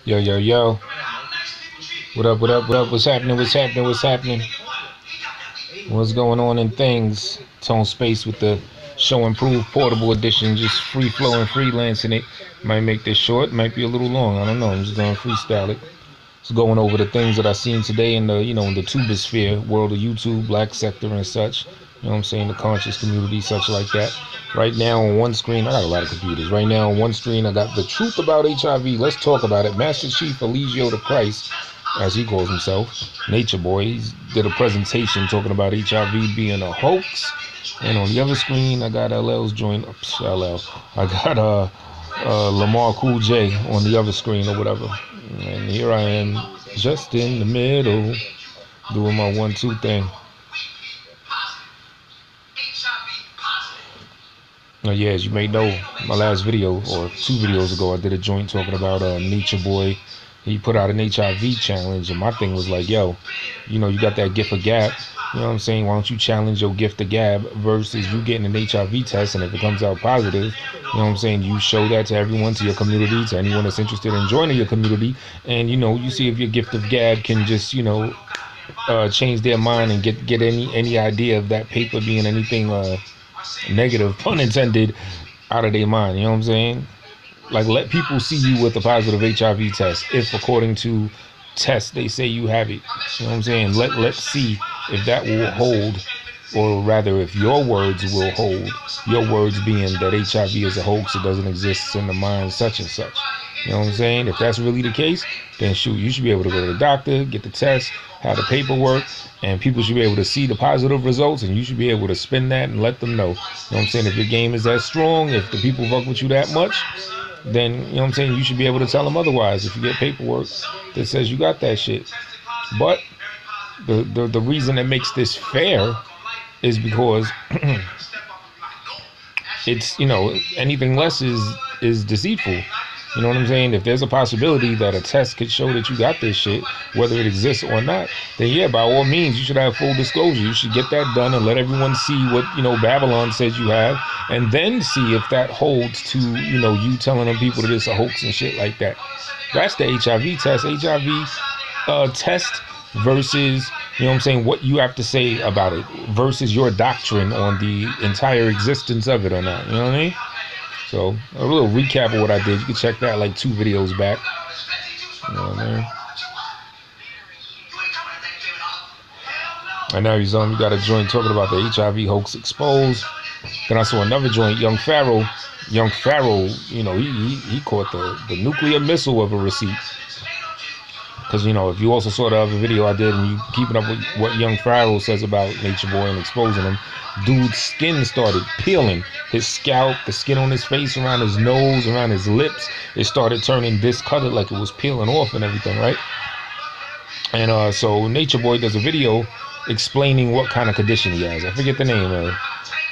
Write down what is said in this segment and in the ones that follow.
Yo, yo, yo. What up, what up, what up? What's happening? What's happening? What's happening? What's going on in things? Tone Space with the Show Improved Portable Edition. Just free flowing, freelancing it. Might make this short, might be a little long. I don't know. I'm just going to freestyle it. Just going over the things that I seen today in the, in the tubosphere, world of YouTube, black sector and such. You know what I'm saying? The conscious community, such like that. Right now on one screen, I got a lot of computers. Right now on one screen, I got The Truth About HIV. Let's talk about it. Master Chief Eligio the Christ, as he calls himself, Nature Boy, he did a presentation talking about HIV being a hoax. And on the other screen, I got LL's joint. LL. I got Lamar Cool J on the other screen or whatever. And here I am, just in the middle, doing my 1-2 thing. Now, yeah, as you may know, my last video, or 2 videos ago, I did a joint talking about Nature Boy. He put out an HIV challenge, and my thing was like, yo, you got that gift of gab. You know what I'm saying? Why don't you challenge your gift of gab versus you getting an HIV test, and if it comes out positive, you know what I'm saying, you show that to everyone, to your community, to anyone that's interested in joining your community, and, you see if your gift of gab can just, change their mind and get any idea of that paper being anything negative, pun intended, out of their mind. You know what I'm saying? Like, let people see you with a positive HIV test. If according to tests they say you have it, you know what I'm saying? Let's see if that will hold, or rather, if your words will hold. Your words being that HIV is a hoax, it doesn't exist in the mind, such and such. You know what I'm saying? If that's really the case, then shoot, you should be able to go to the doctor, get the test, have the paperwork, and people should be able to see the positive results, and you should be able to spin that and let them know. You know what I'm saying? If your game is that strong, if the people fuck with you that much, then, you know what I'm saying, you should be able to tell them otherwise if you get paperwork that says you got that shit. But the reason that makes this fair is because it's, anything less is deceitful. You know what I'm saying? If there's a possibility that a test could show that you got this shit, whether it exists or not, then yeah, by all means, you should have full disclosure. You should get that done and let everyone see what, Babylon says you have, and then see if that holds to, you telling them people that it's a hoax and shit like that. That's the HIV test. HIV test versus, you know what I'm saying, what you have to say about it versus your doctrine on the entire existence of it or not. You know what I mean? So, a little recap of what I did. You can check that like 2 videos back. You know what I mean? And now you got a joint talking about the HIV hoax exposed. Then I saw another joint, Young Pharaoh. Young Pharaoh, he caught the nuclear missile of a receipt. Because, if you also saw the other video I did and you keeping up with what Young Pharaoh says about Nature Boy and exposing him, dude's skin started peeling. His scalp, the skin on his face, around his nose, around his lips, it started turning discolored, like it was peeling off and everything, right? And so Nature Boy does a video explaining what kind of condition he has. I forget the name,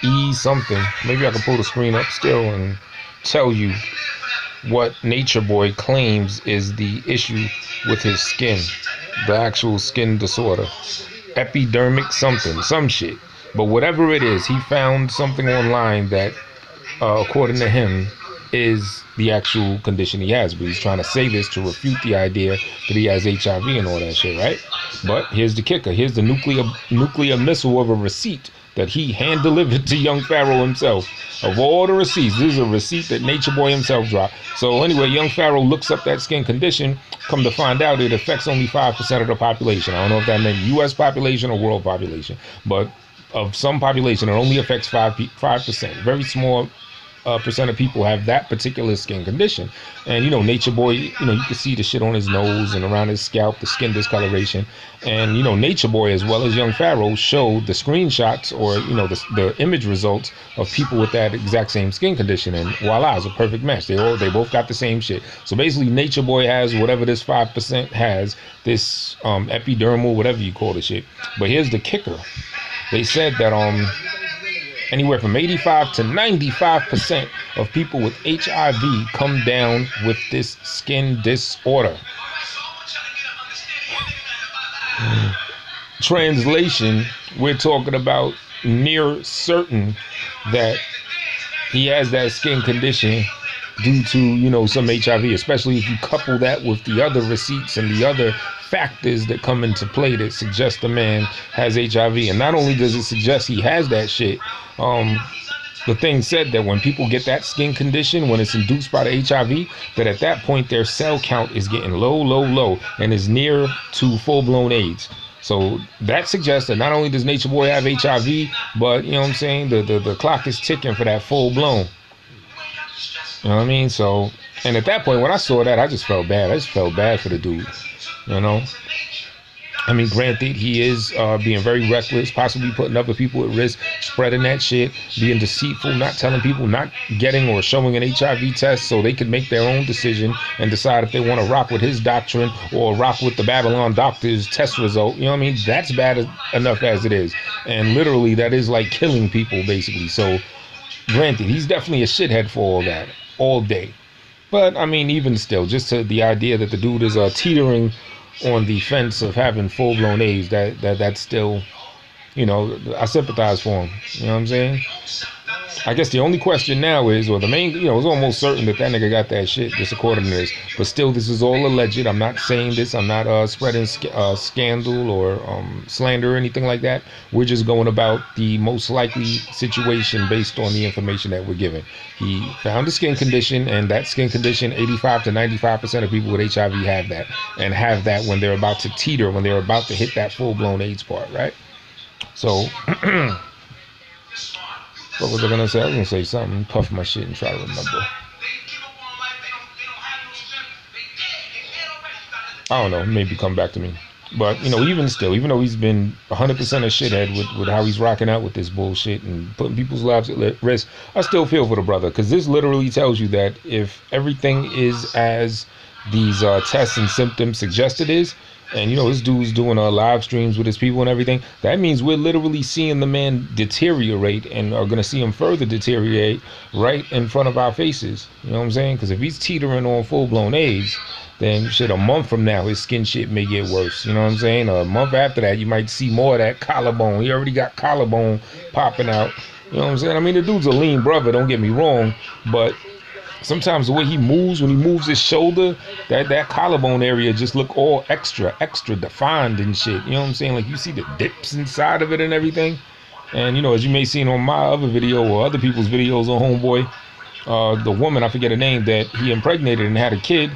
E something. Maybe I can pull the screen up still and tell you what Nature Boy claims is the issue with his skin, the actual skin disorder, epidermic something, some shit. But whatever it is, he found something online that, according to him, is the actual condition he has. But he's trying to say this to refute the idea that he has HIV and all that shit, right? But here's the kicker. Here's the nuclear missile of a receipt that he hand delivered to Young Pharaoh himself. Of all the receipts, this is a receipt that Nature Boy himself dropped. So anyway, Young Pharaoh looks up that skin condition. Come to find out, it affects only 5% of the population. I don't know if that meant U.S. population or world population, but of some population, it only affects 5%. Very small percent of people have that particular skin condition. And Nature Boy, you can see the shit on his nose and around his scalp, the skin discoloration. And Nature Boy, as well as Young Pharaoh, showed the screenshots or the image results of people with that exact same skin condition, and voila, it's a perfect match. They both got the same shit. So basically, Nature Boy has whatever this 5% has, this epidermal, whatever you call the shit. But here's the kicker. They said that anywhere from 85 to 95% of people with HIV come down with this skin disorder. Translation, we're talking about near certain that he has that skin condition due to, you know, some HIV, especially if you couple that with the other receipts and the other factors that come into play that suggest the man has HIV. And not only does it suggest he has that shit, the thing said that when people get that skin condition, when it's induced by the HIV, that at that point their cell count is getting low, and is near to full-blown AIDS. So that suggests that not only does Nature Boy have HIV, but, you know what I'm saying, the clock is ticking for that full-blown. You know what I mean? So, and at that point, when I saw that, I just felt bad. I just felt bad for the dude, you know? I mean, granted, he is being very reckless, possibly putting other people at risk, spreading that shit, being deceitful, not telling people, not getting or showing an HIV test so they could make their own decision and decide if they want to rock with his doctrine or rock with the Babylon doctor's test result. You know what I mean? That's bad enough as it is. And literally, that is like killing people, basically. So, granted, he's definitely a shithead for all that, all day. But, I mean, even still, just to the idea that the dude is teetering on the fence of having full-blown AIDS, that's still, you know, I sympathize for him. You know what I'm saying? I guess the only question now is, or the main, you know, it's almost certain that nigga got that shit, just according to this. But still, this is all alleged. I'm not saying this. I'm not spreading scandal or slander or anything like that. We're just going about the most likely situation based on the information that we're given. He found a skin condition, and that skin condition, 85 to 95% of people with HIV have that, and have that when they're about to teeter, when they're about to hit that full-blown AIDS part, right? So, what was I gonna say? I was gonna say something, puff my shit and try to remember. I don't know, maybe come back to me. But, you know, even still, even though he's been 100% a shithead with how he's rocking out with this bullshit and putting people's lives at risk, I still feel for the brother, because this literally tells you that if everything is as these tests and symptoms suggest it is, and, you know, this dude's doing live streams with his people and everything, that means we're literally seeing the man deteriorate and are going to see him further deteriorate right in front of our faces. You know what I'm saying? Because if he's teetering on full-blown AIDS, then shit, a month from now, his skin shit may get worse. You know what I'm saying? A month after that, you might see more of that collarbone. He already got collarbone popping out. You know what I'm saying? I mean, the dude's a lean brother, don't get me wrong, but sometimes the way he moves, when he moves his shoulder, that collarbone area just look all extra defined and shit. You know what I'm saying? Like, you see the dips inside of it and everything. And, you know, as you may see on my other video or other people's videos on Homeboy, the woman, I forget her name, that he impregnated and had a kid,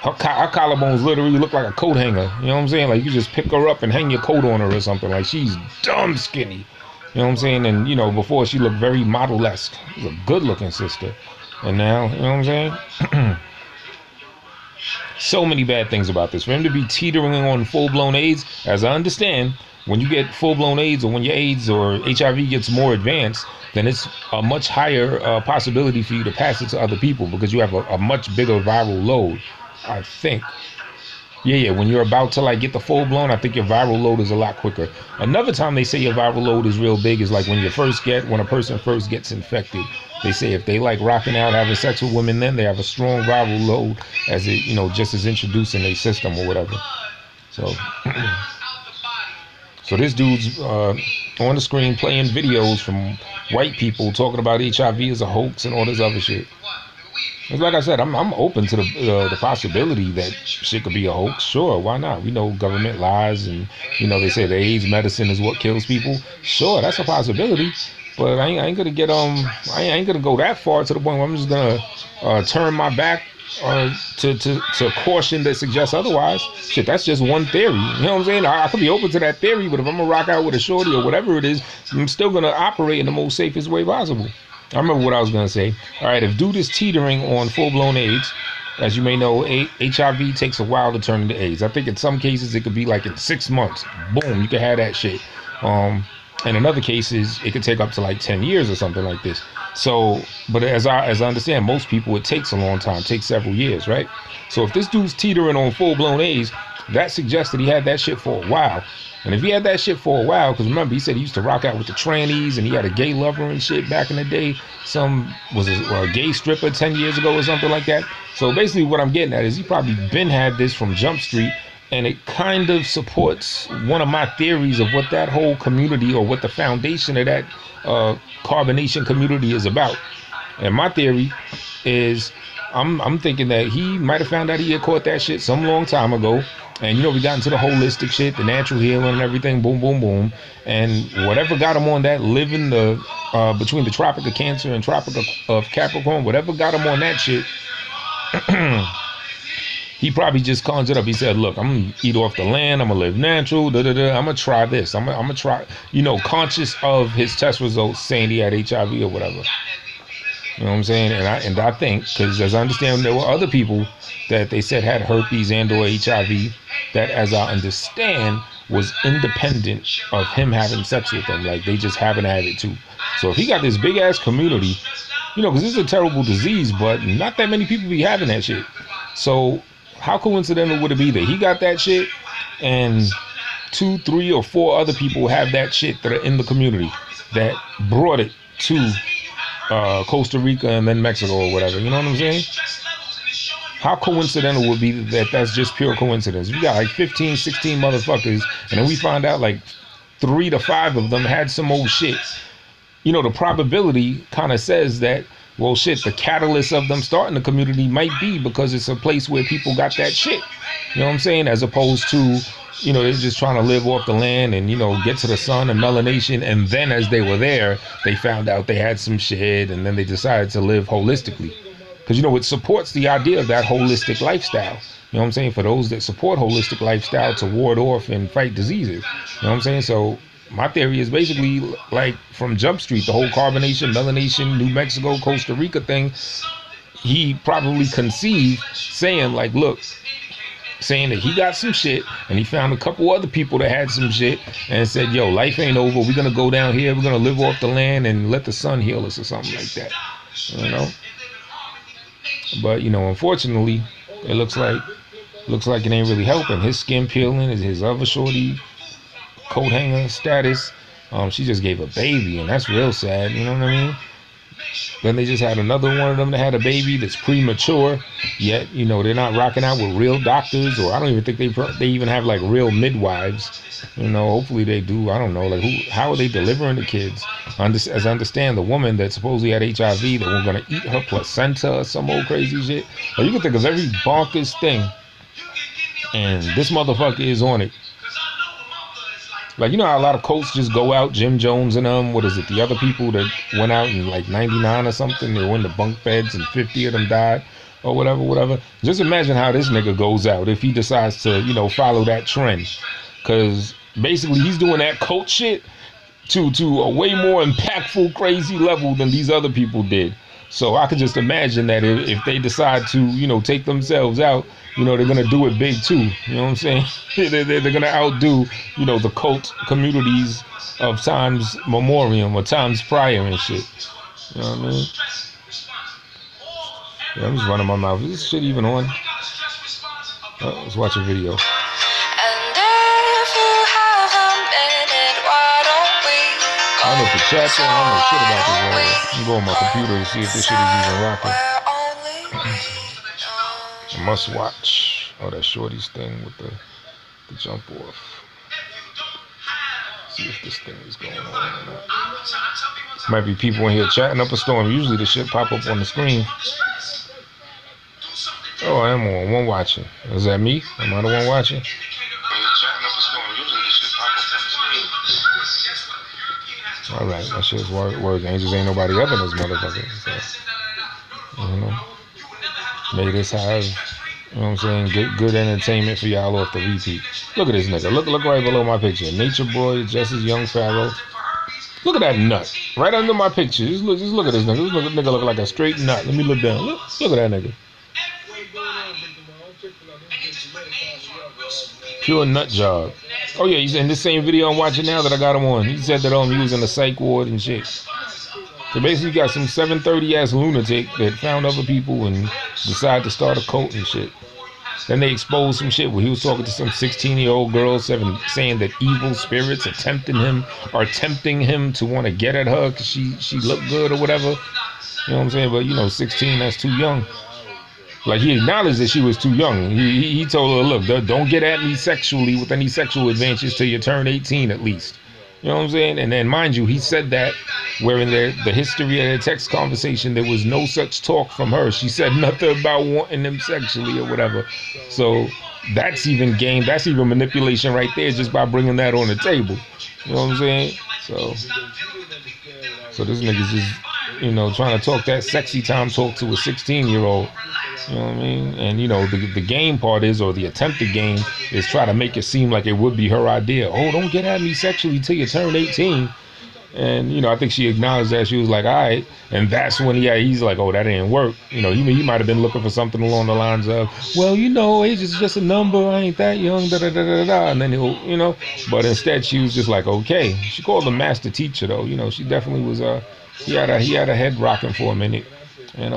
her collarbones literally look like a coat hanger. You know what I'm saying? Like, you just pick her up and hang your coat on her or something. Like, she's dumb skinny. You know what I'm saying? And, you know, before she looked very model-esque. She's a good-looking sister. And now, you know what I'm saying? So many bad things about this. For him to be teetering on full-blown AIDS, as I understand, when you get full-blown AIDS, or when your AIDS or HIV gets more advanced, then it's a much higher possibility for you to pass it to other people, because you have a much bigger viral load, I think. Yeah, when you're about to like get the full blown, I think your viral load is a lot quicker. Another time they say your viral load is real big is like when a person first gets infected. They say if they like rocking out, having sex with women, then they have a strong viral load as it, you know, just as introduced in their system or whatever. So, so this dude's on the screen playing videos from white people talking about HIV as a hoax and all this other shit. It's like I said, I'm open to the possibility that shit could be a hoax. Sure, why not? We know government lies, and, you know, they say the AIDS medicine is what kills people. Sure, that's a possibility, but I ain't gonna get I ain't gonna go that far to the point where I'm just gonna turn my back to caution that suggests otherwise. Shit, that's just one theory. You know what I'm saying? I could be open to that theory, but if I'm gonna rock out with a shorty or whatever it is, I'm still gonna operate in the most safest way possible. I remember what I was going to say. All right, if dude is teetering on full-blown AIDS, as you may know, HIV takes a while to turn into AIDS. I think in some cases it could be like in 6 months. Boom, you can have that shit. And in other cases, it could take up to like 10 years or something like this. So, but as I understand, most people, it takes a long time. It takes several years, right? So if this dude's teetering on full-blown AIDS, that suggests that he had that shit for a while. And if he had that shit for a while, because remember, he said he used to rock out with the trannies, and he had a gay lover and shit back in the day. Was a gay stripper 10 years ago or something like that. So basically what I'm getting at is he probably been had this from Jump Street, and it kind of supports one of my theories of what that whole community, or what the foundation of that carbonation community is about. And my theory is, I'm thinking that he might have found out he had caught that shit some long time ago. And you know, we got into the holistic shit, the natural healing and everything, boom, boom, boom. And whatever got him on that, living the between the Tropic of Cancer and Tropic of Capricorn, whatever got him on that shit, he probably just conjured up. He said, look, I'm gonna eat off the land, I'm gonna live natural, I'm gonna try this. I'm gonna try, you know, conscious of his test results saying he had HIV or whatever. You know what I'm saying? And I think, because as I understand, there were other people that they said had herpes and or HIV that, as I understand, was independent of him having sex with them. Like, they just happen to have it too. So if he got this big ass community, you know, because this is a terrible disease, but not that many people be having that shit. So how coincidental would it be that he got that shit and 2, 3, or 4 other people have that shit that are in the community that brought it to Costa Rica and then Mexico or whatever? You know what I'm saying? How coincidental would be that that's just pure coincidence? We got like 15, 16 motherfuckers, and then we find out like 3 to 5 of them had some old shit. You know, the probability kind of says that, well, shit, the catalyst of them starting the community might be because it's a place where people got that shit. You know what I'm saying? As opposed to, you know, they're just trying to live off the land and, you know, get to the sun and melanation. And then as they were there, they found out they had some shit, and then they decided to live holistically. Because, you know, it supports the idea of that holistic lifestyle. You know what I'm saying? For those that support holistic lifestyle to ward off and fight diseases. You know what I'm saying? So my theory is basically like from Jump Street, the whole carbonation, melanation, New Mexico, Costa Rica thing. He probably conceived saying like, look, saying that he got some shit and he found a couple other people that had some shit and said, yo, life ain't over. We're going to go down here. We're going to live off the land and let the sun heal us or something like that. You know? But, you know, unfortunately, it looks like it ain't really helping. His skin peeling, his other shorty, coat hanger status. She just gave a baby, and that's real sad. You know what I mean? Then they just had another one of them that had a baby that's premature. Yet, you know, they're not rocking out with real doctors, or I don't even think they even have like real midwives. You know, hopefully they do. I don't know, like how are they delivering the kids? As I understand, the woman that supposedly had HIV, that we're gonna eat her placenta or some old crazy shit. Like, you can think of every bonkers thing, and this motherfucker is on it. Like, you know how a lot of Colts just go out, Jim Jones and what is it, the other people that went out in like 99 or something, they were in the bunk beds and 50 of them died or whatever. Just imagine how this nigga goes out if he decides to, you know, follow that trend. Because basically he's doing that cult shit to a way more impactful, crazy level than these other people did. So I could just imagine that if they decide to, you know, take themselves out, you know, they're going to do it big too. You know what I'm saying? they're going to outdo, you know, the cult communities of times memoriam or times prior and shit. You know what I mean? Yeah, I'm just running my mouth. Is this shit even on? Oh, let's watch a video. I don't know if the chat's on. I don't know shit about this area. I'm going on my computer to see if this shit is even rocking. I must watch. Oh, that Shorty's thing with the jump off. See if this thing is going on or not. Might be people in here chatting up a storm. Usually the shit pop up on the screen. Oh, I am on one watching. Is that me? Am I the one watching? All right, that shit's working. Ain't just ain't nobody up in this motherfucker. So, you know, may this have, you know what I'm saying, good entertainment for y'all off the repeat. Look at this nigga. Look right below my picture. Nature Boy, Justice Young Pharaoh. Look at that nut right under my picture. Just look at this nigga. This nigga look like a straight nut. Let me look down. Look at that nigga. Pure nut job. Oh yeah, he's in this same video I'm watching now that I got him on. He said that he was in the psych ward and shit. So basically you got some 730 ass lunatic that found other people and decided to start a cult and shit. Then they exposed some shit where he was talking to some 16-year-old girl saying that evil spirits are tempting him to want to get at her because she looked good or whatever. You know what I'm saying? But you know, 16, that's too young. Like, he acknowledged that she was too young. He told her, look, don't get at me sexually with any sexual advances till you turn 18 at least. You know what I'm saying? And then, mind you, he said that where in the history of the text conversation, there was no such talk from her. She said nothing about wanting them sexually or whatever. So that's even game. That's even manipulation right there just by bringing that on the table. You know what I'm saying? So this nigga's just, you know, trying to talk that sexy time talk to a 16-year-old. You know what I mean? And, you know, the game part is, or the attempted game, is try to make it seem like it would be her idea. Oh, don't get at me sexually till you turn 18. And, you know, I think she acknowledged that. She was like, all right. And that's when he's like, oh, that didn't work. You know, he might have been looking for something along the lines of, well, you know, age is just a number. I ain't that young, da-da-da-da-da. And then he'll, you know, but instead she was just like, okay. She called him master teacher, though. You know, she definitely was, he had a head rocking for a minute. And,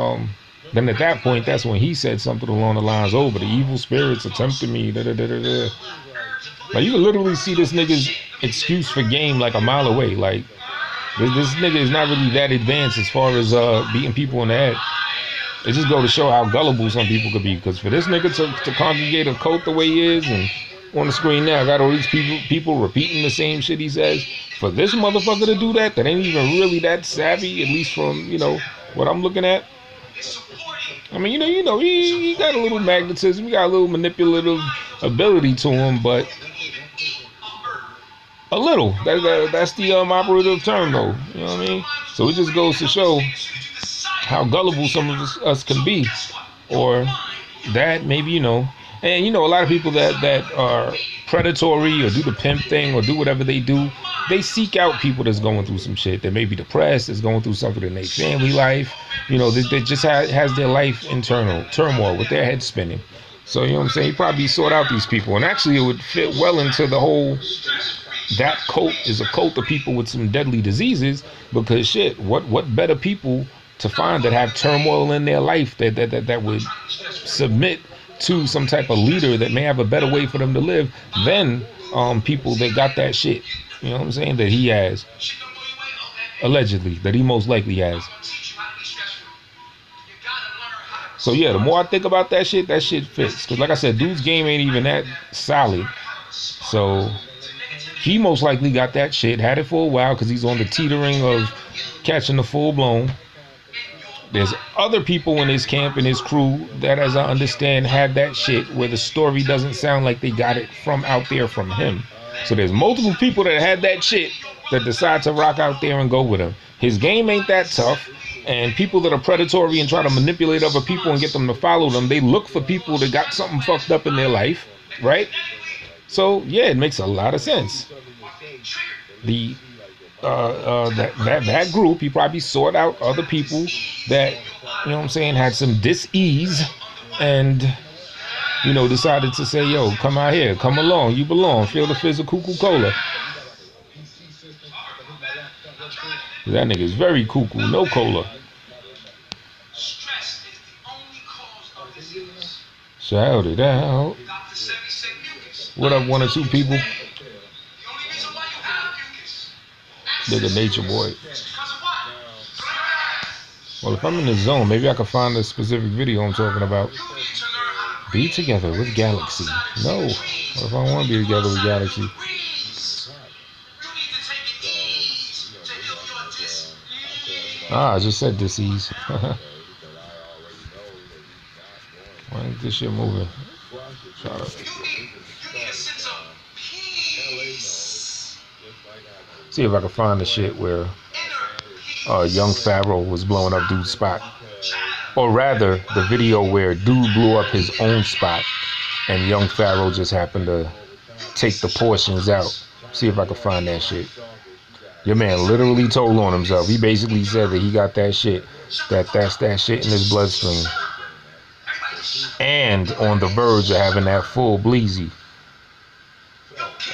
then at that point, that's when he said something along the lines, oh, but the evil spirits attempted me, da-da-da-da-da. Like, you can literally see this nigga's excuse for game like a mile away. Like, this nigga is not really that advanced as far as beating people in the head. It just go to show how gullible some people could be. Because for this nigga to congregate a cult the way he is, and on the screen now, I got all these people repeating the same shit he says. For this motherfucker to do that ain't even really that savvy, at least from, you know, what I'm looking at. I mean, you know, he got a little magnetism, he got a little manipulative ability to him, but a little. That's the operative term, though. You know what I mean? So it just goes to show how gullible some of us can be, or that maybe, you know. And you know, a lot of people that are predatory or do the pimp thing or do whatever they do, they seek out people that's going through some shit, that may be depressed, that's going through something in their family life, you know, that just has their life internal turmoil with their head spinning. So, you know what I'm saying? He probably sought out these people, and actually it would fit well into the whole, that cult is a cult of people with some deadly diseases, because shit, what better people to find that have turmoil in their life that would submit to some type of leader that may have a better way for them to live than people that got that shit. You know what I'm saying? That he has. Allegedly. That he most likely has. So yeah, the more I think about that shit fits. Because like I said, dude's game ain't even that solid. So he most likely got that shit, had it for a while, because he's on the teetering of catching the full blown. There's other people in his camp and his crew that, as I understand, had that shit where the story doesn't sound like they got it from out there from him. So there's multiple people that had that shit that decide to rock out there and go with him. His game ain't that tough, and people that are predatory and try to manipulate other people and get them to follow them, they look for people that got something fucked up in their life, right? So yeah, it makes a lot of sense. That group, he probably sought out other people that, you know what I'm saying, had some dis-ease, and, you know, decided to say, yo, come out here, come along, you belong, feel the fizz of cuckoo-cola. That nigga is very cuckoo, no cola. Shout it out. What up, one or two people? Nigga Nature Boy. Well, if I'm in the zone, maybe I can find a specific video I'm talking about. Be together with Galaxy. No. What if I want to be together with Galaxy? I just said disease. Why ain't this shit moving? Shut up. See if I can find the shit where young Pharaoh was blowing up dude's spot. Or rather, the video where dude blew up his own spot and young Pharaoh just happened to take the portions out. See if I can find that shit. Your man literally told on himself. He basically said that he got that shit. That's that shit in his bloodstream. And on the verge of having that full bleezy.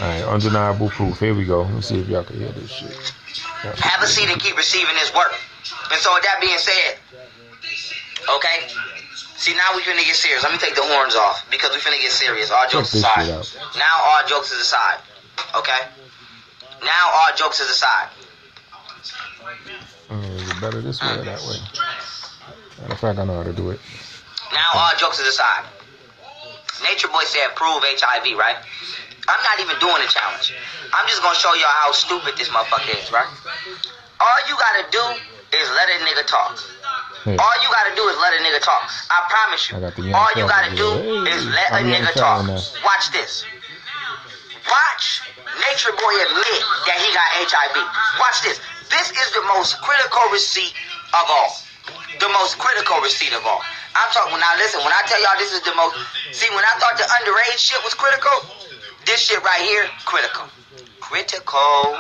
Alright, undeniable proof. Here we go. Let me see if y'all can hear this shit. Have a seat and keep receiving this work. And so with that being said, okay? See, now we finna get serious. Let me take the horns off because we finna get serious. All jokes aside. Now all jokes is aside. Okay? Now all jokes is aside. Is it better this way or that way? Matter of fact, I know how to do it. Now all jokes is aside. Nature Boy said prove HIV, right? I'm not even doing a challenge. I'm just gonna show y'all how stupid this motherfucker is, right? All you gotta do is let a nigga talk. Hey. All you gotta do is let a nigga talk. I promise you. All you gotta do is let a nigga talk. Watch this. Watch Nature Boy admit that he got HIV. Watch this. This is the most critical receipt of all. The most critical receipt of all. I'm talking, now listen, when I tell y'all this is the most, see, when I thought the underage shit was critical, this shit right here, critical. Critical.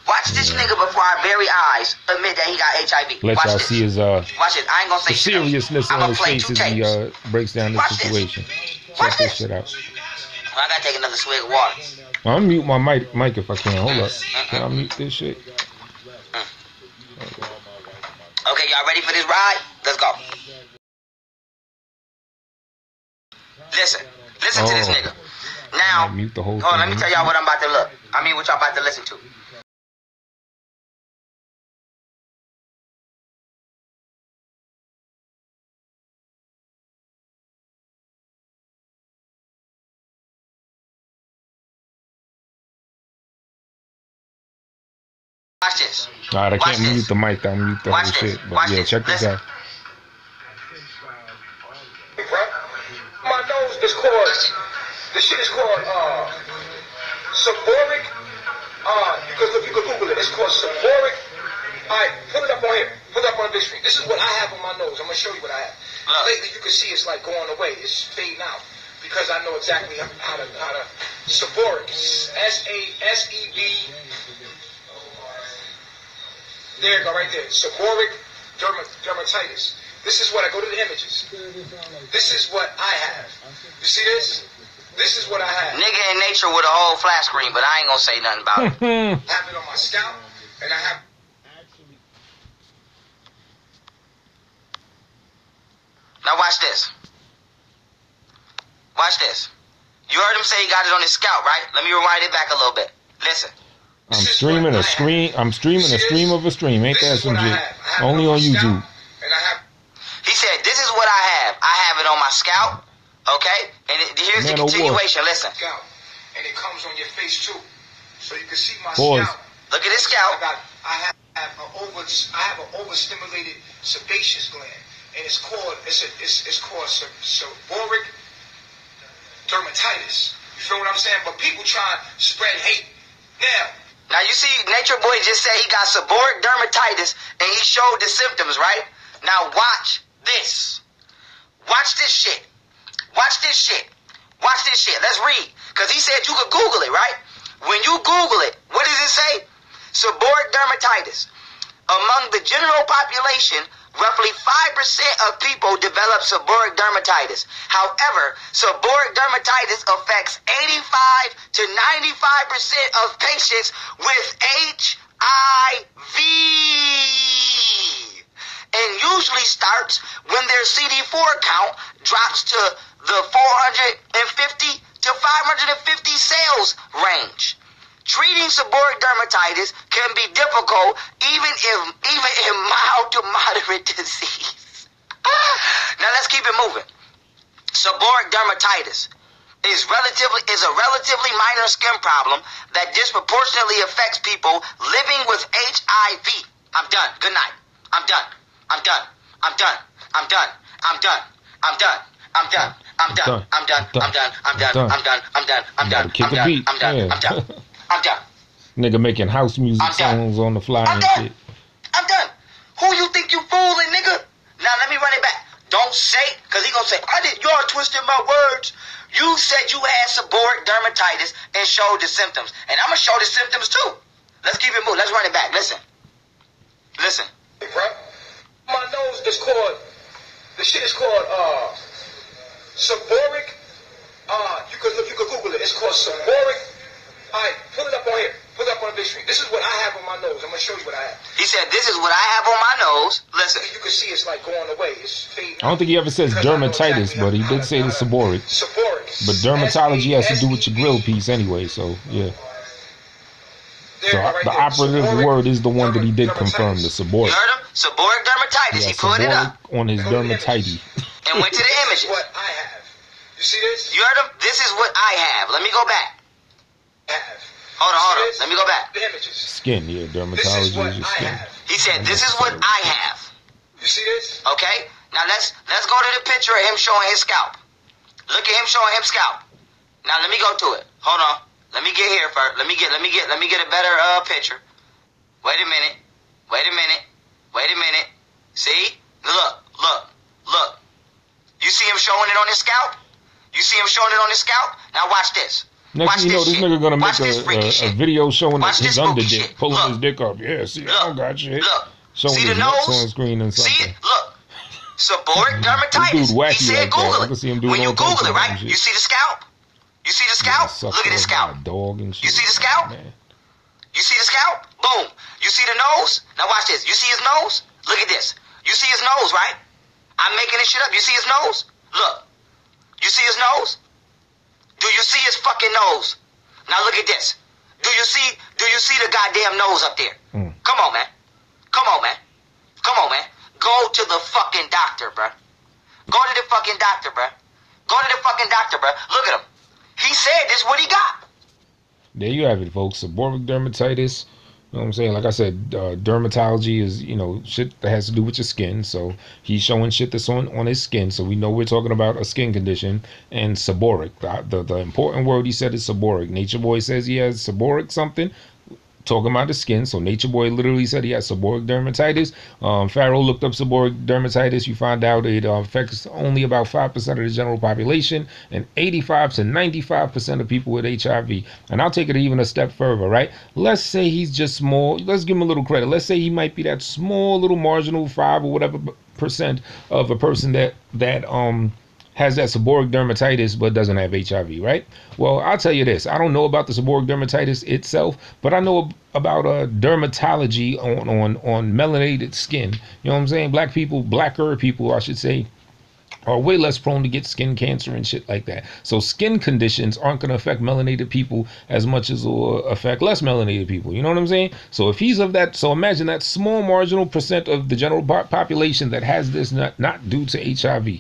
Watch this nigga before our very eyes admit that he got HIV. Let y'all see his watch this. I ain't gonna say the seriousness on his face as he breaks down this situation. Check this shit out. I gotta take another swig of water. I'll mute my mic if I can. Hold up. Can I mute this shit? Okay, y'all ready for this ride? Let's go. Listen to this nigga. Now, mute the whole hold on, let me tell y'all what I'm about to look. I mean, what y'all about to listen to. Watch this. Alright, I can't mute the mic. I'll mute the other shit. But yeah, check this out. My nose is called, the shit is called, Seborrheic, you can Google it, it's called Seborrheic. Alright, put it up on here, put it up on the big screen. This is what I have on my nose, I'm gonna show you what I have. Lately you can see it's like going away, it's fading out, because I know exactly how to, Seborrheic, S-A-S-E-B, there you go, right there, Seborrheic dermatitis. This is what I go to the images. This is what I have. You see this? This is what I have. Nigga in Nature with a whole flat screen, but I ain't gonna say nothing about it. I have it on my scalp, and I have. Now watch this. Watch this. You heard him say he got it on his scalp, right? Let me rewind it back a little bit. Listen. I'm streaming a stream. I'm streaming a stream of a stream. Ain't that some shit? Only on YouTube. He said, this is what I have. I have it on my scalp, okay? And here's the continuation. Listen. And it comes on your face, too. So you can see my scalp. Look at his scalp. I have an overstimulated sebaceous gland. And it's called seborrheic dermatitis. You feel what I'm saying? But people try to spread hate. Now you see, Nature Boy just said he got seborrheic dermatitis, and he showed the symptoms, right? Now watch this. Watch this shit. Watch this shit. Watch this shit. Let's read. Because he said you could Google it, right? When you Google it, what does it say? Seborrheic dermatitis. Among the general population, roughly 5% of people develop seborrheic dermatitis. However, seborrheic dermatitis affects 85 to 95% of patients with HIV. And usually starts when their CD4 count drops to the 450 to 550 cells range. Treating seborrheic dermatitis can be difficult even in mild to moderate disease. Now let's keep it moving. Seborrheic dermatitis is a relatively minor skin problem that disproportionately affects people living with HIV. I'm done. Good night. I'm done. I'm done. I'm done. I'm done. I'm done. I'm done. I'm done. I'm done. I'm done. I'm done. I'm done. I'm done. I'm done. I'm done. Kick a beat. I'm done. I'm done. I'm done. Nigga making house music songs on the fly and shit. I'm done. Who you think you fooling, nigga? Now let me run it back. Don't say, because he gonna say, y'all twisted my words. You said you had seborrheic dermatitis and showed the symptoms. And I'm gonna show the symptoms too. Let's keep it moving. Let's run it back. Listen. Listen. Hey, bro. My nose is called, the shit is called seborrheic. You can Google it. It's called seborrheic. Alright, pull it up on here. Put it up on the big screen. This is what I have on my nose. I'm gonna show you what I have. He said, "This is what I have on my nose." Listen. You can see it's like going away. It's fading. I don't think he ever says dermatitis, but he did say the seborrheic. Seborrheic. But dermatology has to do with your grill piece anyway, so yeah. So the operative word is the one that he did confirm, the seborrheic. You heard him? Seborrheic dermatitis. He put it up on his dermatitis. And went to the images. What I have. You see this? You heard him? This is what I have. Let me go back. Hold on. Let me go back. The images. Skin, yeah, dermatology is your skin. He said, "This is what I have." You see this? Okay. Now let's go to the picture of him showing his scalp. Look at him showing him scalp. Now let me go to it. Hold on. Let me get here first. Let me get a better picture. Wait a minute. See? Look. You see him showing it on his scalp? Now watch this. Next thing you know, this nigga gonna make a video showing his underdick, pulling his dick up. Yeah, see, I don't got shit. Showing his nuts on screen and something. See, look. Seborrheic dermatitis. This dude wacky He said like Google that. it. I can see him doing when you all Google types it, of right? shit. You see the scalp? Look at his scalp. Dog and shit. You see the scalp? Man. You see the scalp? Boom. You see the nose? Now watch this. You see his nose? Look at this. You see his nose, right? I'm making this shit up. You see his nose? Look. You see his nose? Do you see his fucking nose? Now look at this. Do you see the goddamn nose up there? Come on, man. Go to the fucking doctor, bruh. Go to the fucking doctor, bruh. Look at him. He said this is what he got. There you have it, folks. Seborrheic dermatitis. You know what I'm saying? Like I said, dermatology is, you know, shit that has to do with your skin. So he's showing shit that's on his skin. So we know we're talking about a skin condition. And seborrheic. The important word he said is seborrheic. Nature Boy says he has seborrheic something. Talking about the skin. So Nature Boy literally said he has seborrheic dermatitis. Pharaoh looked up seborrheic dermatitis. You find out it affects only about 5% of the general population and 85 to 95% of people with HIV. And I'll take it even a step further, right? Let's say he's just small. Let's give him a little credit. Let's say he might be that small little marginal 5 or whatever percent of a person that has that seborrheic dermatitis but doesn't have HIV, right? Well, I'll tell you this. I don't know about the seborrheic dermatitis itself, but I know about dermatology on melanated skin. You know what I'm saying? Blacker people, I should say, are way less prone to get skin cancer and shit like that. So skin conditions aren't going to affect melanated people as much as will affect less melanated people. You know what I'm saying? So if he's of that, so imagine that small marginal percent of the general population that has this not due to HIV.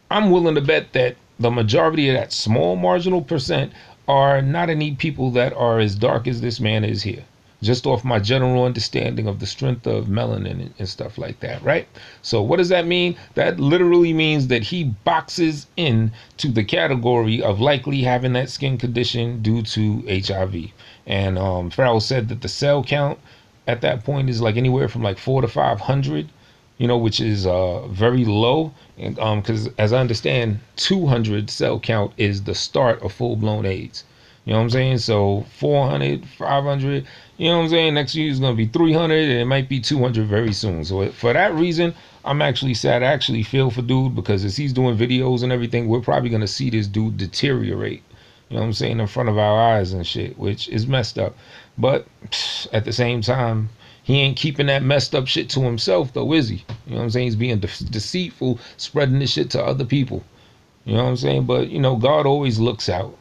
I'm willing to bet that the majority of that small marginal percent are not any people that are as dark as this man is here. Just off my general understanding of the strength of melanin and stuff like that, right? So what does that mean? That literally means that he boxes in to the category of likely having that skin condition due to HIV. And Farrell said that the cell count at that point is like anywhere from like 400 to 500. You know, which is very low, and because as I understand, 200 cell count is the start of full-blown AIDS. You know what I'm saying? So 400, 500, you know what I'm saying? Next year is going to be 300, and it might be 200 very soon. So for that reason, I'm actually sad. I actually feel for dude, because as he's doing videos and everything, we're probably going to see this dude deteriorate. You know what I'm saying? In front of our eyes and shit, which is messed up. But at the same time, he ain't keeping that messed up shit to himself, though, is he? You know what I'm saying? He's being deceitful, spreading this shit to other people. You know what I'm saying? But, you know, God always looks out.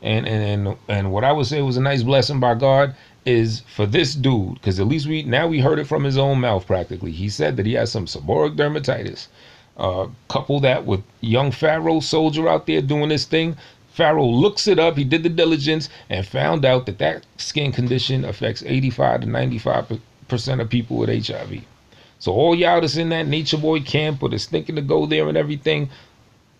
And what I would say was a nice blessing by God is for this dude, because at least we heard it from his own mouth practically. He said that he has some seborrheic dermatitis. Couple that with young Pharaoh soldier out there doing his thing. Pharaoh looks it up. He did the diligence and found out that skin condition affects 85 to 95% of people with HIV. So all y'all that's in that Nature Boy camp or that's thinking to go there and everything,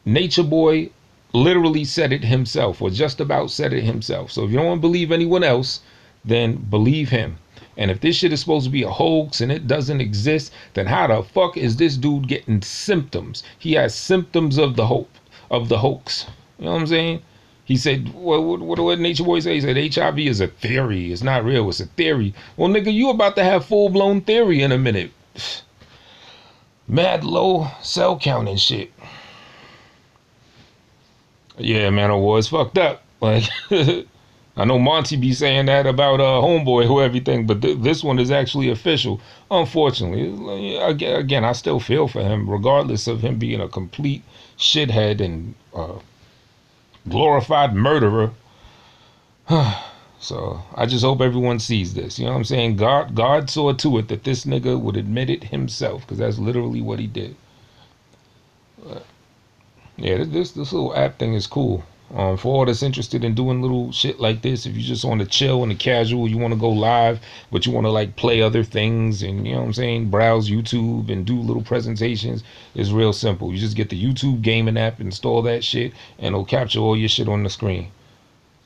Nature Boy literally said it himself, or just about said it himself. So if you don't want to believe anyone else, then believe him. And if this shit is supposed to be a hoax and it doesn't exist, then how the fuck is this dude getting symptoms? He has symptoms of the hoax. You know what I'm saying? He said, what Nature Boy say? He said, HIV is a theory. It's not real. It's a theory. Well, nigga, you about to have full-blown theory in a minute. Mad low cell count and shit. Yeah, man, it's fucked up. Like, I know Monty be saying that about Homeboy who everything, but this one is actually official. Unfortunately, again, I still feel for him, regardless of him being a complete shithead and glorified murderer. So I just hope everyone sees this. You know what I'm saying? God saw to it that this nigga would admit it himself, because that's literally what he did. Yeah, this little app thing is cool. For all that's interested in doing little shit like this, if you just want to chill and the casual, you want to go live, but you want to like play other things and, you know what I'm saying, browse YouTube and do little presentations, it's real simple. You just get the YouTube gaming app, install that shit, and it'll capture all your shit on the screen.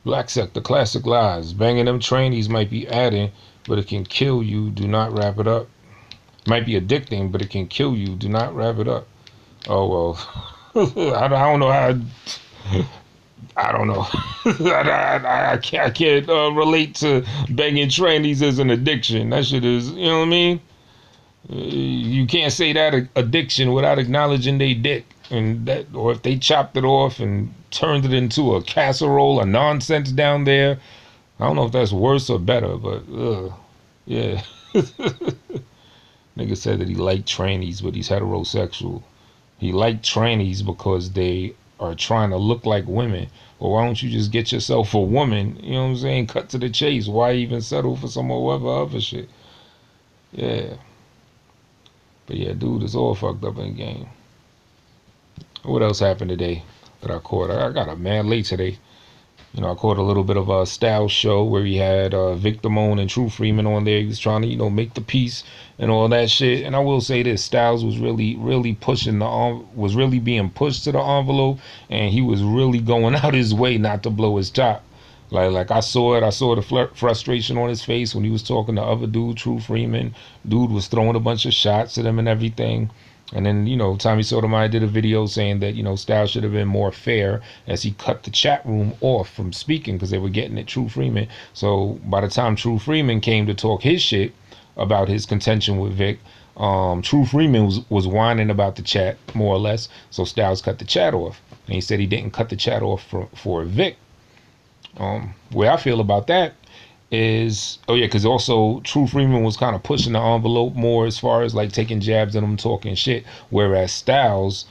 Black Sector, classic lies. Banging them trainees might be adding, but it can kill you. Do not wrap it up. Might be addicting, but it can kill you. Do not wrap it up. Oh, well. I don't know how... I don't know. I can't relate to banging trainees as an addiction. That shit is, you know what I mean? You can't say that addiction without acknowledging they dick. And that, or if they chopped it off and turned it into a casserole of nonsense down there, I don't know if that's worse or better, but yeah. Nigga said that he liked trannies, but he's heterosexual. He liked trannies because they are trying to look like women. Well, why don't you just get yourself a woman? You know what I'm saying? Cut to the chase. Why even settle for some other shit? Yeah. But yeah, dude, it's all fucked up in the game. What else happened today that I caught? I got a man late today. You know, I caught a little bit of a Styles show where he had Vic Damone and True Freeman on there. He was trying to, you know, make the peace and all that shit. And I will say this, Styles was really pushing was really being pushed to the envelope, and he was really going out his way not to blow his top. Like I saw it. I saw the frustration on his face when he was talking to other dude, True Freeman. Dude was throwing a bunch of shots at him and everything. And then, you know, Tommy Sotomayor did a video saying that, you know, Styles should have been more fair as he cut the chat room off from speaking because they were getting at True Freeman. So by the time True Freeman came to talk his shit about his contention with Vic, True Freeman was whining about the chat, more or less. So Styles cut the chat off. And he said he didn't cut the chat off for Vic. Where I feel about that is, oh yeah, because also True Freeman was kind of pushing the envelope more as far as like taking jabs at him, talking shit, whereas Styles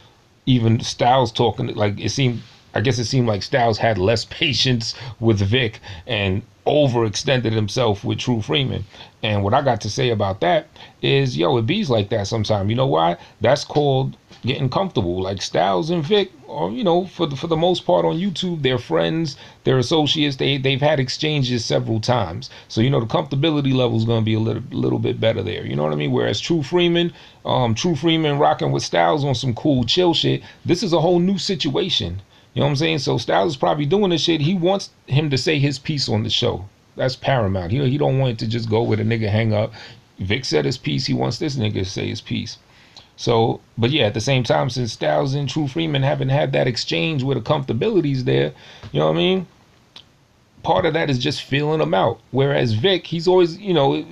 talking, like it seemed like Styles had less patience with Vic and overextended himself with True Freeman. And what I got to say about that is, yo, it bees like that sometimes. You know why? That's called getting comfortable. Like Styles and Vic, or, you know, for the most part on YouTube, they're friends, they're associates, they've had exchanges several times. So, you know, the comfortability level is going to be a little bit better there. You know what I mean? Whereas True Freeman rocking with Styles on some cool chill shit, this is a whole new situation. You know what I'm saying? So Styles is probably doing this shit. He wants him to say his piece on the show. That's paramount. He don't want it to just go with a nigga hang up. Vic said his piece. He wants this nigga to say his piece. So, but yeah, at the same time, since Styles and True Freeman haven't had that exchange where the comfortability's there, you know what I mean? Part of that is just feeling him out. Whereas Vic, he's always, with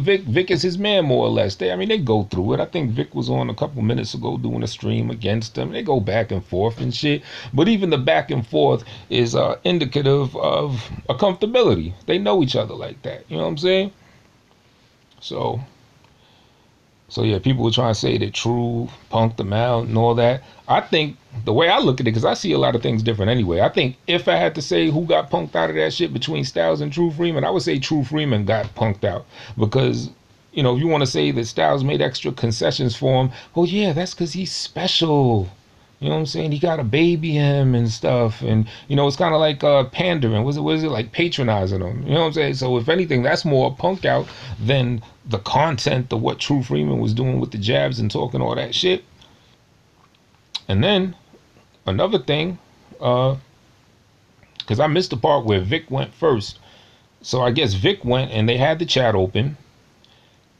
Vic is his man, more or less. They go through it. I think Vic was on a couple minutes ago doing a stream against him. They go back and forth and shit. But even the back and forth is indicative of a comfortability. They know each other like that. You know what I'm saying? So yeah, people were trying to say that True punked them out and all that. I think the way I look at it, because I see a lot of things different anyway. I think if I had to say who got punked out of that shit between Styles and True Freeman, I would say True Freeman got punked out. Because, you know, if you want to say that Styles made extra concessions for him, well, yeah, that's because he's special. You know what I'm saying? He got to baby him and stuff. And, you know, it's kind of like pandering. What is it? Like patronizing him. You know what I'm saying? So if anything, that's more a punk out than the content of what True Freeman was doing with the jabs and talking all that shit. And then another thing, because I missed the part where Vic went first. So I guess Vic went and they had the chat open.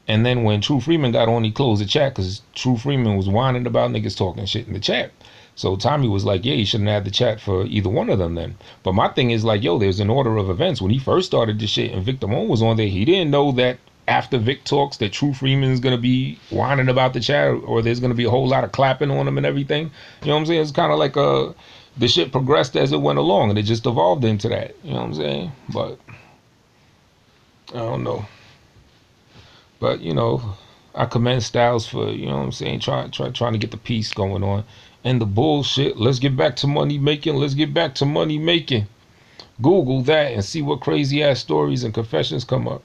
And then when True Freeman got on, he closed the chat because True Freeman was whining about niggas talking shit in the chat. So Tommy was like, yeah, you shouldn't have the chat for either one of them then. But my thing is like, yo, there's an order of events. When he first started this shit and Vic Damone was on there, he didn't know that after Vic talks that True Freeman's going to be whining about the chat, or there's going to be a whole lot of clapping on him and everything. You know what I'm saying? It's kind of like the shit progressed as it went along and it just evolved into that. You know what I'm saying? But I don't know. But, you know, I commend Styles for, you know what I'm saying, trying to get the peace going on. And the bullshit, let's get back to money making. Let's get back to money making. Google that and see what crazy ass stories and confessions come up.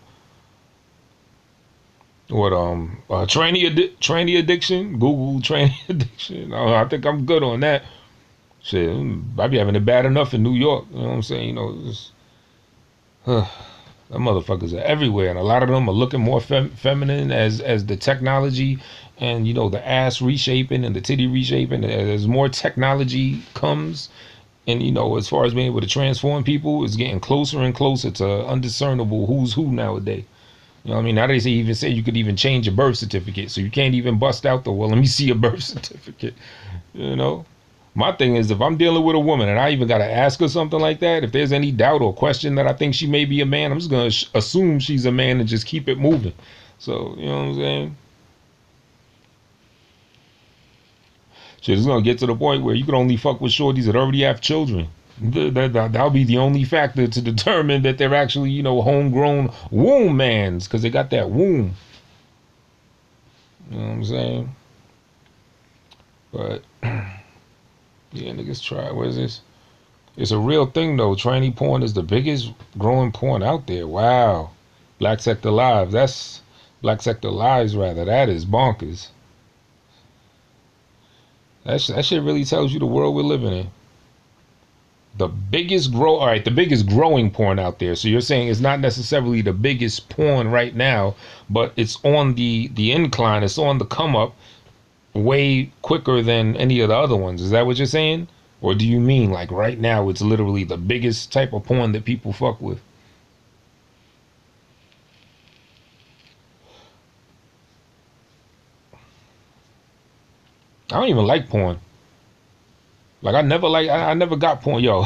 What tranny addiction? Google tranny addiction. I think I'm good on that. Shit, I be having it bad enough in New York. You know what I'm saying? You know, just, them motherfuckers are everywhere, and a lot of them are looking more feminine as the technology and, you know, the ass reshaping and the titty reshaping. As more technology comes, and, you know, as far as being able to transform people, it's getting closer and closer to undiscernible who's who nowadays. You know what I mean? Now they even say you could even change your birth certificate, so you can't even bust out the, well, let me see your birth certificate. You know, my thing is, if I'm dealing with a woman and I even got to ask her something like that, if there's any doubt or question that I think she may be a man, I'm just going to assume she's a man and just keep it moving. So, you know what I'm saying? Shit, it's going to get to the point where you can only fuck with shorties that already have children. That'll be the only factor to determine that they're actually, you know, homegrown womb mans, because they got that womb. You know what I'm saying? But yeah, niggas try. What is this? It's a real thing though. Tranny porn is the biggest growing porn out there. Wow. Black Sector Lives. That's Black Sector Lives rather. That is bonkers. That shit really tells you the world we're living in. The biggest growing porn out there. So you're saying it's not necessarily the biggest porn right now, but it's on the incline. It's on the come up way quicker than any of the other ones. Is that what you're saying? Or do you mean like right now it's literally the biggest type of porn that people fuck with? I don't even like porn. Like I never got porn, yo.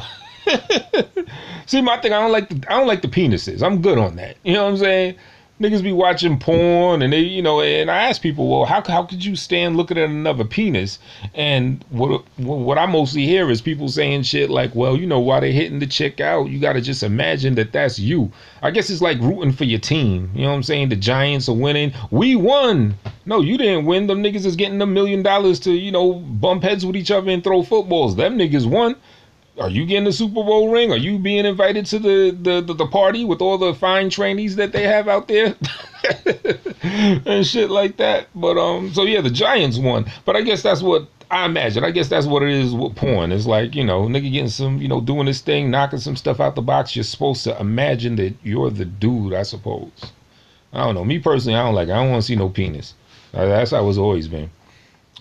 See, my thing, I don't like the penises. I'm good on that. You know what I'm saying? Niggas be watching porn and they, you know, and I ask people, well, how could you stand looking at another penis? And what I mostly hear is people saying shit like, well, you know, while they hitting the chick out, you got to just imagine that that's you. I guess it's like rooting for your team. You know what I'm saying? The Giants are winning. We won. No, you didn't win. Them niggas is getting $1 million to, you know, bump heads with each other and throw footballs. Them niggas won. Are you getting the Super Bowl ring? Are you being invited to the party with all the fine trainees that they have out there? And shit like that. But so yeah, the Giants won. But I guess that's what I imagine. I guess that's what it is with porn. It's like, you know, nigga getting some, you know, doing this thing, knocking some stuff out the box. You're supposed to imagine that you're the dude, I suppose. I don't know. Me personally, I don't want to see no penis. That's how it's always been.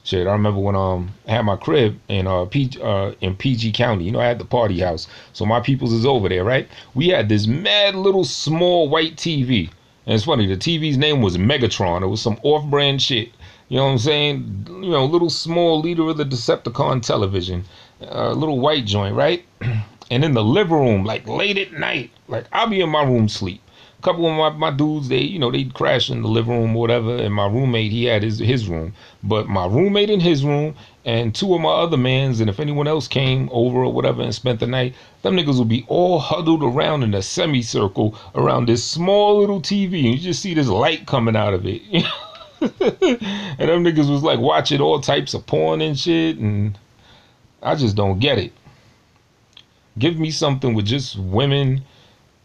Shit, I remember when I had my crib in PG County. You know, I had the party house, so my peoples is over there, right? We had this mad little small white TV, and it's funny. The TV's name was Megatron. It was some off-brand shit. You know what I'm saying? You know, little small Leader of the Decepticon television, little white joint, right? And in the living room, like late at night, like I'll be in my room sleep. Couple of my dudes, they'd crash in the living room or whatever, and my roommate, he had his room. But my roommate in his room and two of my other mans, and if anyone else came over or whatever and spent the night, them niggas would be all huddled around in a semicircle around this small little TV, and you just see this light coming out of it. And them niggas was like watching all types of porn and shit, and I just don't get it. Give me something with just women.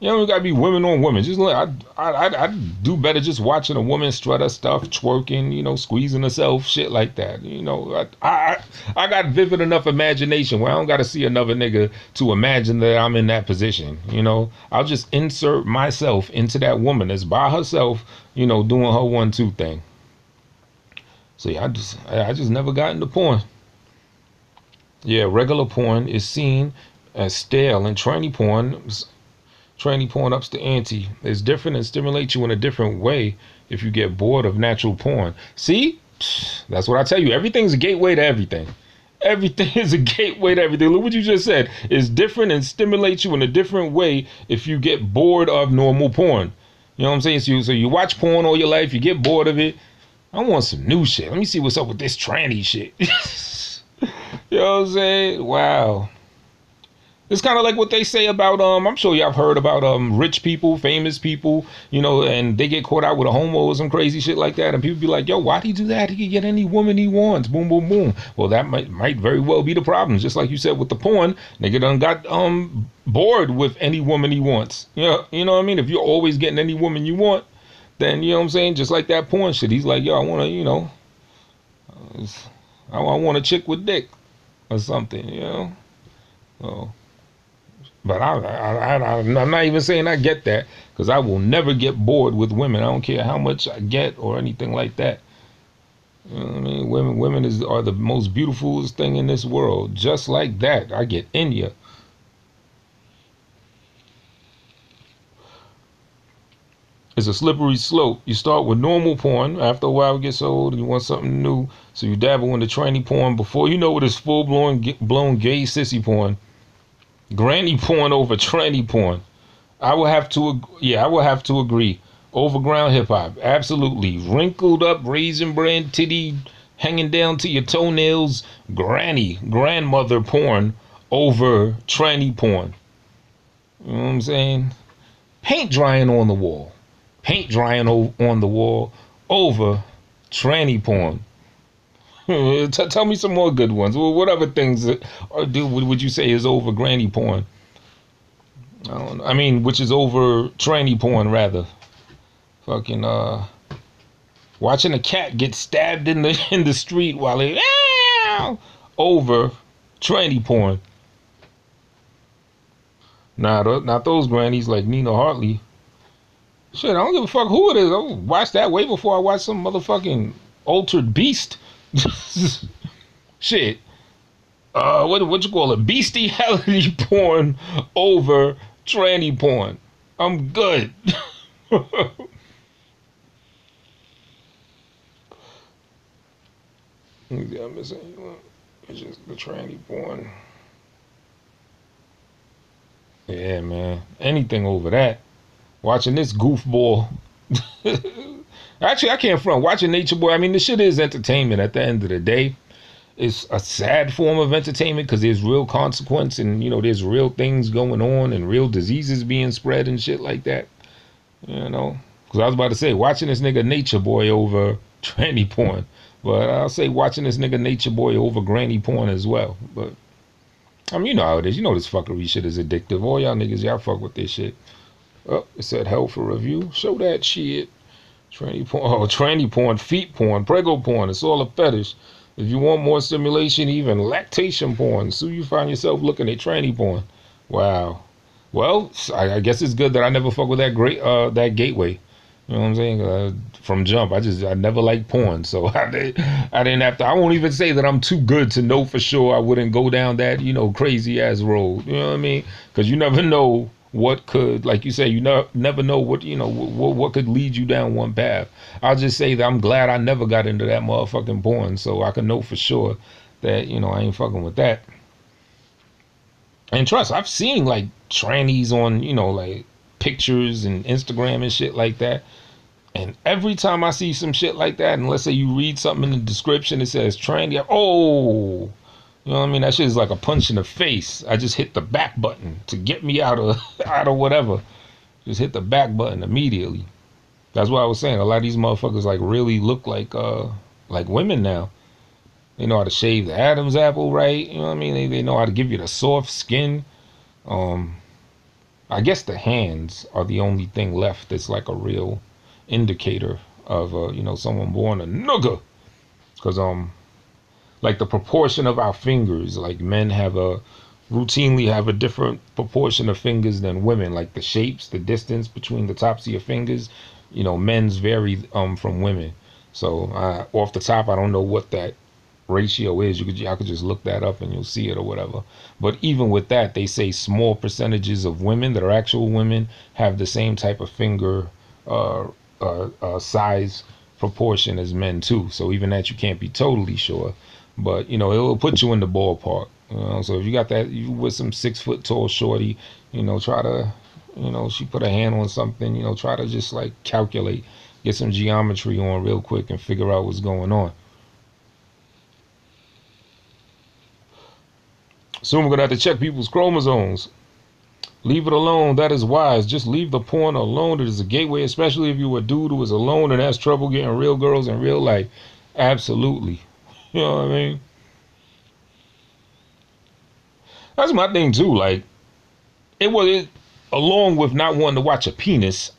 You know, it gotta be women on women. Just I'd do better just watching a woman strut her stuff, twerking, you know, squeezing herself, shit like that. You know, I got vivid enough imagination where I don't gotta see another nigga to imagine that I'm in that position. You know, I'll just insert myself into that woman that's by herself, you know, doing her 1-2 thing. So yeah, I just never got into porn. Yeah, regular porn is seen as stale, and tranny porn ups the ante. It's different and stimulates you in a different way if you get bored of natural porn. See? That's what I tell you. Everything's a gateway to everything. Everything is a gateway to everything. Look what you just said. It's different and stimulates you in a different way if you get bored of normal porn. You know what I'm saying? So you watch porn all your life, you get bored of it. I want some new shit. Let me see what's up with this tranny shit. You know what I'm saying? Wow. It's kind of like what they say about, I'm sure y'all have heard about rich people, famous people, you know, and they get caught out with a homo or some crazy shit like that. And people be like, yo, why'd he do that? He can get any woman he wants. Boom, boom, boom. Well, that might very well be the problem. Just like you said with the porn, nigga done got bored with any woman he wants. You know what I mean? If you're always getting any woman you want, then, you know what I'm saying? Just like that porn shit. He's like, yo, I want to, you know, I want a chick with dick or something, you know? So, but I'm not even saying I get that, because I will never get bored with women. I don't care how much I get or anything like that. You know what I mean? Women are the most beautiful thing in this world. Just like that, I get in you. It's a slippery slope. You start with normal porn. After a while, it gets old and you want something new. So you dabble into tranny porn. Before you know it, it's full-blown gay sissy porn. Granny porn over tranny porn. I will have to agree. Overground hip-hop. Absolutely. Wrinkled up, raisin bran titty, hanging down to your toenails. Grandmother porn over tranny porn. You know what I'm saying? Paint drying on the wall. Paint drying on the wall over tranny porn. Tell me some more good ones. Well, what other things would you say is over granny porn? I don't know. I mean, which is over tranny porn, rather. Fucking watching a cat get stabbed in the street while it over tranny porn. Not those grannies like Nina Hartley. Shit, I don't give a fuck who it is. I'll watch that way before I watch some motherfucking altered beast. Shit. What you call it? Bestiality porn over tranny porn. I'm good. It's just the tranny porn. Yeah, man. Anything over that. Watching this goofball. Actually, I can't front. Watching Nature Boy, I mean, this shit is entertainment at the end of the day. It's a sad form of entertainment because there's real consequence and, you know, there's real things going on and real diseases being spread and shit like that. You know? Because I was about to say, watching this nigga Nature Boy over tranny porn. But I'll say watching this nigga Nature Boy over granny porn as well. But, I mean, you know how it is. You know this fuckery shit is addictive. All y'all niggas, y'all fuck with this shit. Oh, it said hell for review. Show that shit. Tranny porn, feet porn, prego porn. It's all a fetish. If you want more stimulation, even lactation porn. So you find yourself looking at tranny porn. Wow. Well, I guess it's good that I never fuck with that gateway. You know what I'm saying? From jump, I never liked porn, so I didn't have to. I won't even say that I'm too good to know for sure I wouldn't go down that, you know, crazy ass road. You know what I mean? Because you never know what could, like you say, you never know what, you know, what could lead you down one path. I'll just say that I'm glad I never got into that motherfucking porn, so I can know for sure that, you know, I ain't fucking with that. And trust, I've seen like trannies on, you know, like pictures and Instagram and shit like that. And every time I see some shit like that, and let's say you read something in the description that says tranny, oh, you know what I mean? That shit is like a punch in the face. I just hit the back button to get me out of whatever. Just hit the back button immediately. That's what I was saying. A lot of these motherfuckers like really look like women now. They know how to shave the Adam's apple right. You know what I mean? They know how to give you the soft skin. I guess the hands are the only thing left that's like a real indicator of you know, someone born a nigga. Because like the proportion of our fingers, like men routinely have a different proportion of fingers than women. Like the shapes, the distance between the tops of your fingers, you know, men's vary from women. So off the top, I don't know what that ratio is. I could just look that up and you'll see it or whatever. But even with that, they say small percentages of women that are actual women have the same type of finger size proportion as men too. So even that, you can't be totally sure, but you know, it will put you in the ballpark. You know, so if you got that, you with some 6 foot tall shorty, you know, try to, you know, she put a hand on something, you know, try to just like calculate, get some geometry on real quick and figure out what's going on. Soon we're gonna have to check people's chromosomes. Leave it alone. That is wise. Just leave the porn alone. It is a gateway, especially if you're a dude who is alone and has trouble getting real girls in real life. Absolutely. You know what I mean? That's my thing too. Like, it along with not wanting to watch a penis.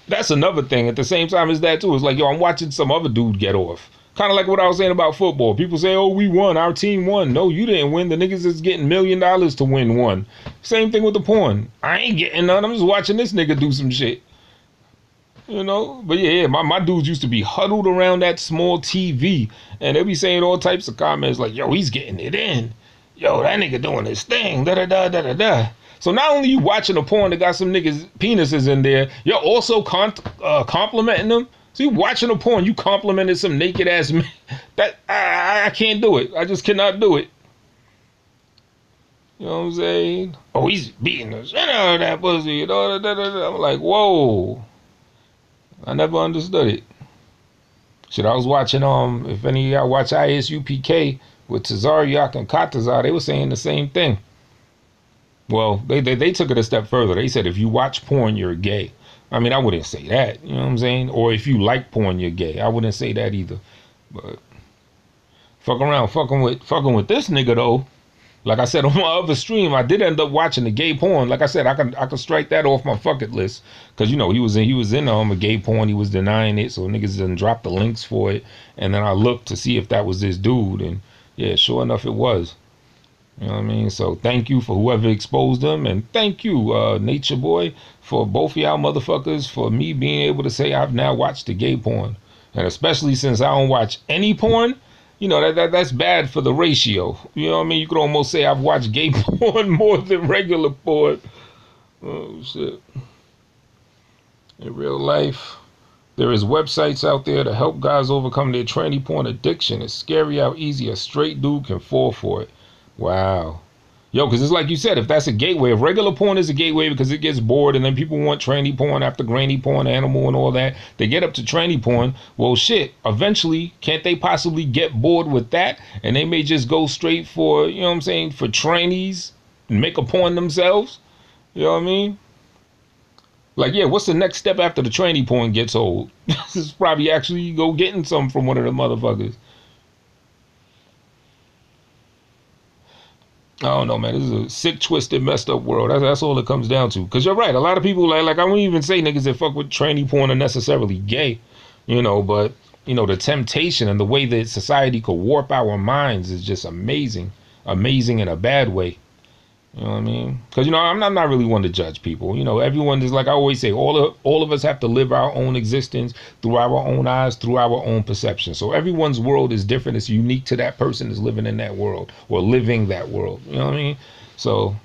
That's another thing. At the same time as that too, it's like, yo, I'm watching some other dude get off. Kind of like what I was saying about football. People say, oh, we won, our team won. No, you didn't win. The niggas is getting $1 million to win one. Same thing with the porn. I ain't getting none. I'm just watching this nigga do some shit. You know? But yeah, my dudes used to be huddled around that small TV, and they be saying all types of comments like, yo, he's getting it in. Yo, that nigga doing his thing. Da-da-da-da-da-da. So not only you watching a porn that got some niggas' penises in there, you're also complimenting them. So you watching a porn, you complimented some naked ass man. That I can't do it. I just cannot do it. You know what I'm saying? Oh, he's beating the shit out of that pussy. You know, I'm like, whoa. I never understood it. Shit, I was watching, if any of y'all watch ISUPK with Tazariak and Katazar, they were saying the same thing. Well, they took it a step further. They said if you watch porn, you're gay. I mean, I wouldn't say that, you know what I'm saying? Or if you like porn, you're gay. I wouldn't say that either. But fucking with this nigga though. Like I said on my other stream, I did end up watching the gay porn. Like I said, I could strike that off my fuck it list, cause you know he was in a gay porn. He was denying it, so niggas didn't drop the links for it. And then I looked to see if that was this dude, and yeah, sure enough, it was. You know what I mean? So thank you for whoever exposed them, and thank you, Nature Boy, for both of y'all motherfuckers for me being able to say I've now watched the gay porn, and especially since I don't watch any porn. You know, that's bad for the ratio. You know what I mean? You could almost say I've watched gay porn more than regular porn. Oh, shit. In real life, there is websites out there to help guys overcome their tranny porn addiction. It's scary how easy a straight dude can fall for it. Wow. Yo, because it's like you said, if that's a gateway, if regular porn is a gateway because it gets bored and then people want tranny porn after granny porn, animal and all that, they get up to tranny porn. Well, shit, eventually, can't they possibly get bored with that? And they may just go straight for, you know what I'm saying, for trannies and make a porn themselves? You know what I mean? Like, yeah, what's the next step after the tranny porn gets old? This is probably actually go getting some from one of the motherfuckers. I don't know, man. This is a sick, twisted, messed up world. That's all it comes down to. Because you're right. A lot of people, like I won't even say niggas that fuck with tranny porn are necessarily gay, you know, but, you know, the temptation and the way that society could warp our minds is just amazing. Amazing in a bad way. You know what I mean? Because, you know, I'm not really one to judge people. You know, everyone is, like I always say, all of us have to live our own existence through our own eyes, through our own perception. So everyone's world is different. It's unique to that person that's living in that world or living that world. You know what I mean? So,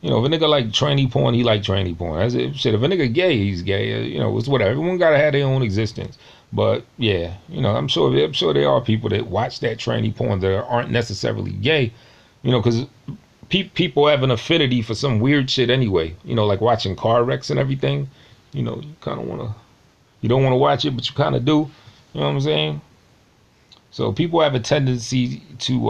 you know, if a nigga like tranny porn, he like tranny porn. That's it. Shit, if a nigga gay, he's gay. You know, it's whatever. Everyone got to have their own existence. But, yeah, you know, I'm sure there are people that watch that tranny porn that aren't necessarily gay, you know, because people have an affinity for some weird shit anyway, you know, like watching car wrecks and everything. You know, you kind of want to, you don't want to watch it, but you kind of do. You know what I'm saying? So people have a tendency to